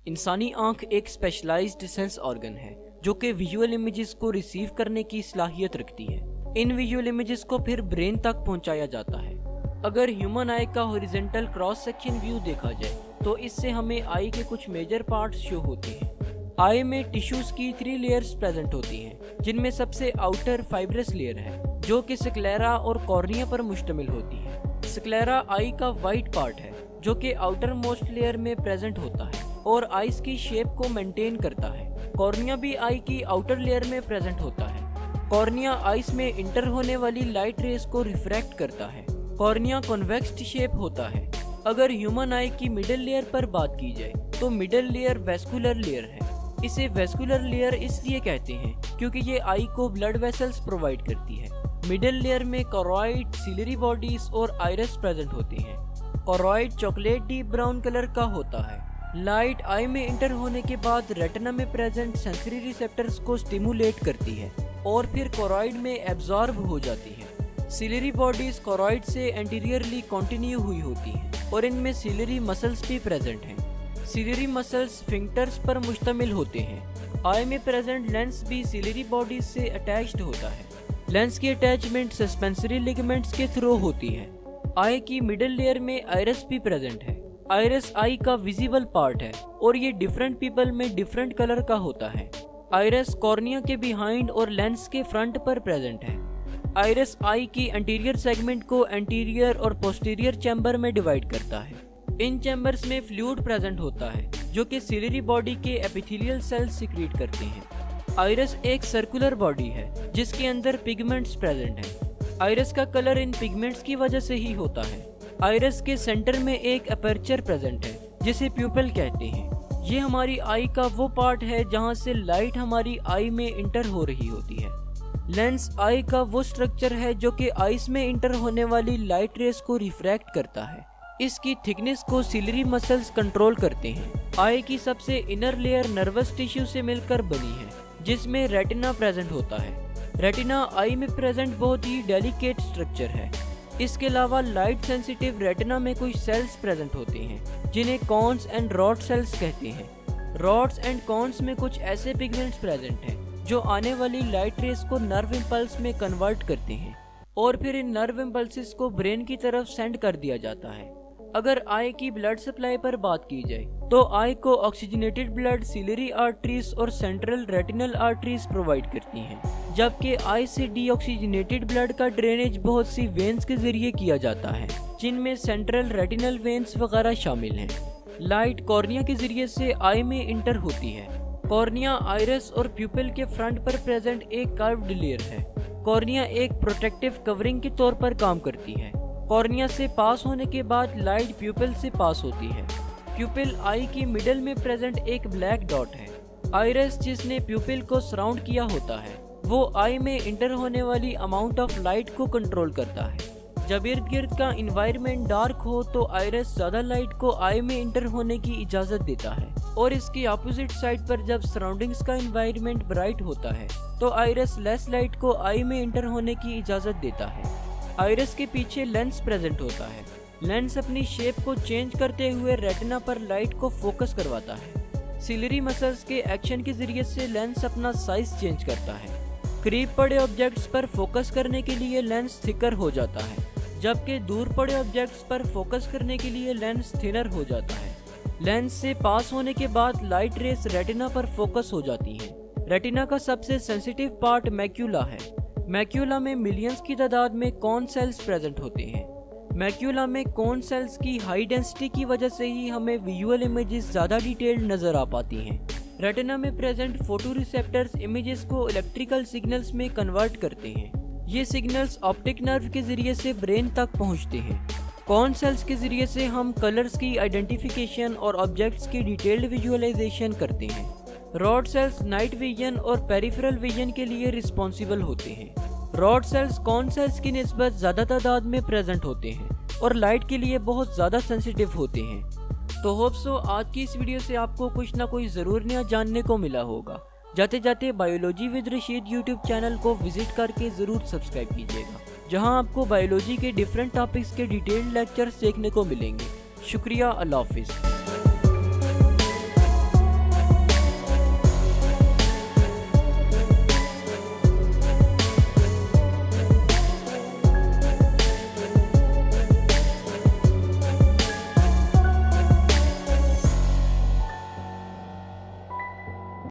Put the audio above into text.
इंसानी आंख एक स्पेशलाइज्ड सेंस ऑर्गन है जो कि विजुअल इमेजेस को रिसीव करने की सलाहियत रखती है। इन विजुअल इमेजेस को फिर ब्रेन तक पहुंचाया जाता है। अगर ह्यूमन आई का हॉरिजॉन्टल क्रॉस सेक्शन व्यू देखा जाए तो इससे हमें आई के कुछ मेजर पार्ट्स शो होते हैं। आई में टिश्यूज की 3 लेयर्स प्रेजेंट होती हैं, जिनमें सबसे आउटर फाइब्रस लेयर है जो कि स्क्लेरा और कॉर्निया पर मुश्तमिल होती है। स्क्लेरा आई का वाइट पार्ट है जो कि आउटर मोस्ट लेयर में प्रेजेंट होता है और आइस की शेप को मेंटेन करता है। कॉर्निया भी आई की आउटर लेयर में प्रेजेंट होता है। कॉर्निया आइस में इंटर होने वाली लाइट रेस को रिफ्रैक्ट करता है। कॉर्निया कॉन्वेक्स शेप होता है। अगर ह्यूमन आई की मिडिल लेयर पर बात की जाए तो मिडिल लेयर वेस्कुलर लेयर है। इसे वेस्कुलर लेयर इसलिए कहते हैं क्योंकि ये आई को ब्लड वेसल्स प्रोवाइड करती है। मिडिल लेयर में कोरॉइड, सिलरी बॉडीज और आइरिस प्रेजेंट होती हैं। Choroid chocolate deep brown colour का होता है। लाइट आई में इंटर होने के बाद रेटिना में प्रेजेंट सेंसरी रिसेप्टर्स को स्टिमुलेट करती है और फिर कोरॉइड में एब्जॉर्ब हो जाती है। सिलरी बॉडीज कोरॉइड से एंटीरियरली कंटिन्यू हुई होती हैं और इनमें सिलरी मसल्स भी प्रेजेंट हैं। सिलरी मसल्स स्फिंक्टर्स पर मुश्तमिल होते हैं। आई में प्रेजेंट लेंस भी सिलरी बॉडीज से अटैच्ड होता है। लेंस की अटैचमेंट सस्पेंसरी लिगामेंट्स के थ्रू होती है। आई की मिडिल लेयर में आइरिस भी प्रेजेंट है। आइरिस आई का विजिबल पार्ट है और ये डिफरेंट पीपल में डिफरेंट कलर का होता है। आइरिस कॉर्निया के बिहाइंड और लेंस के फ्रंट पर प्रेजेंट है। आइरिस आई की एंटीरियर सेगमेंट को एंटीरियर और पोस्टीरियर चैम्बर में डिवाइड करता है। इन चैम्बर्स में फ्लूइड प्रेजेंट होता है जो कि सिलरी बॉडी के एपिथेलियल सेल्स सीक्रेट करते हैं। आइरिस एक सर्कुलर बॉडी है जिसके अंदर पिगमेंट्स प्रेजेंट हैं। आइरिस का कलर इन पिगमेंट्स की वजह से ही होता है। आइरिस के सेंटर में एक अपर्चर प्रेजेंट है जिसे प्यूपिल कहते हैं। ये हमारी आई का वो पार्ट है जहां से लाइट हमारी आई में इंटर हो रही होती है। लेंस आई का वो स्ट्रक्चर है जो कि आइस में इंटर होने वाली लाइट रेस को रिफ्रैक्ट करता है। इसकी थिकनेस को सिलरी मसल्स कंट्रोल करते हैं। आई की सबसे इनर लेयर नर्वस टिश्यू से मिलकर बनी है जिसमें रेटिना प्रेजेंट होता है। रेटिना आई में प्रेजेंट बहुत ही डेलिकेट स्ट्रक्चर है। इसके अलावा लाइट सेंसिटिव रेटिना में कुछ सेल्स प्रेजेंट होते हैं जिन्हें कॉन्स एंड रॉड सेल्स कहते हैं। रॉड्स एंड कॉन्स में कुछ ऐसे पिगमेंट्स प्रेजेंट हैं जो आने वाली लाइट रेस को नर्व इम्पल्स में कन्वर्ट करते हैं और फिर इन नर्व इम्पल्सेस को ब्रेन की तरफ सेंड कर दिया जाता है। अगर आई की ब्लड सप्लाई पर बात की जाए तो आई को ऑक्सीजनेटेड ब्लड सिलरी आर्टरीज और सेंट्रल रेटिनल आर्टरीज प्रोवाइड करती हैं, जबकि आई से डीऑक्सीजनेटेड ब्लड का ड्रेनेज बहुत सी वेन्स के जरिए किया जाता है जिनमें सेंट्रल रेटिनल वेन्स वगैरह शामिल हैं। लाइट कॉर्निया के जरिए से आई में इंटर होती है। कॉर्निया आइरिस और प्यूपिल के फ्रंट पर प्रेजेंट एक कर्व्ड लेयर है। कॉर्निया एक प्रोटेक्टिव कवरिंग के तौर पर काम करती है। कॉर्निया से पास होने के बाद लाइट प्यूपिल से पास होती है। प्यूपिल आई की मिडल में प्रेजेंट एक ब्लैक डॉट है। आइरिस जिसने प्यूपिल को सराउंड किया होता है वो आई में इंटर होने वाली अमाउंट ऑफ लाइट को कंट्रोल करता है। जब इर्द गिर्द का इन्वायरमेंट डार्क हो तो आइरिस ज्यादा लाइट को आई में इंटर होने की इजाजत देता है और इसकी अपोजिट साइड पर जब सराउंडिंग्स का इन्वायरमेंट ब्राइट होता है तो आइरिस लेस लाइट को आई में इंटर होने की इजाजत देता है। आइरिस के पीछे लेंस प्रेजेंट होता है। लेंस अपनी शेप को चेंज करते हुए रेटिना पर लाइट को फोकस करवाता है। सिलरी मसल्स के एक्शन के जरिए से लेंस अपना साइज चेंज करता है। करीब पड़े ऑब्जेक्ट्स पर फोकस करने के लिए लेंस थिकर हो जाता है, जबकि दूर पड़े ऑब्जेक्ट्स पर फोकस करने के लिए लेंस थिनर हो जाता है। लेंस से पास होने के बाद लाइट रेस रेटिना पर फोकस हो जाती है। रेटिना का सबसे सेंसिटिव पार्ट मैक्यूला है। मैक्यूला में मिलियंस की तादाद में कॉन सेल्स प्रेजेंट होते हैं। मैक्यूला में कॉन सेल्स की हाई डेंसिटी की वजह से ही हमें विजुअल इमेजेस ज्यादा डिटेल्ड नजर आ पाती हैं। रेटिना में प्रेजेंट फोटो रिसेप्टर्स इमेजेस को इलेक्ट्रिकल सिग्नल्स में कन्वर्ट करते हैं। ये सिग्नल्स ऑप्टिक नर्व के जरिए से ब्रेन तक पहुंचते हैं। कॉन सेल्स के जरिए से हम कलर्स की आइडेंटिफिकेशन और ऑब्जेक्ट्स की डिटेल्ड विजुअलाइजेशन करते हैं। रॉड सेल्स नाइट विजन और पेरिफेरल विजन के लिए रिस्पॉन्सिबल होते हैं। रॉड सेल्स कॉन सेल्स की निस्बत ज्यादा तादाद में प्रेजेंट होते हैं और लाइट के लिए बहुत ज्यादा सेंसिटिव होते हैं। तो होप सो आज की इस वीडियो से आपको कुछ ना कुछ जरूर नया जानने को मिला होगा। जाते जाते biology with Rashid YouTube channel को विजिट करके जरूर सब्सक्राइब कीजिएगा, जहां आपको बायोलॉजी के डिफरेंट टॉपिक्स के डिटेल्ड लेक्चर्स देखने को मिलेंगे। शुक्रिया, अल्लाह हाफिज।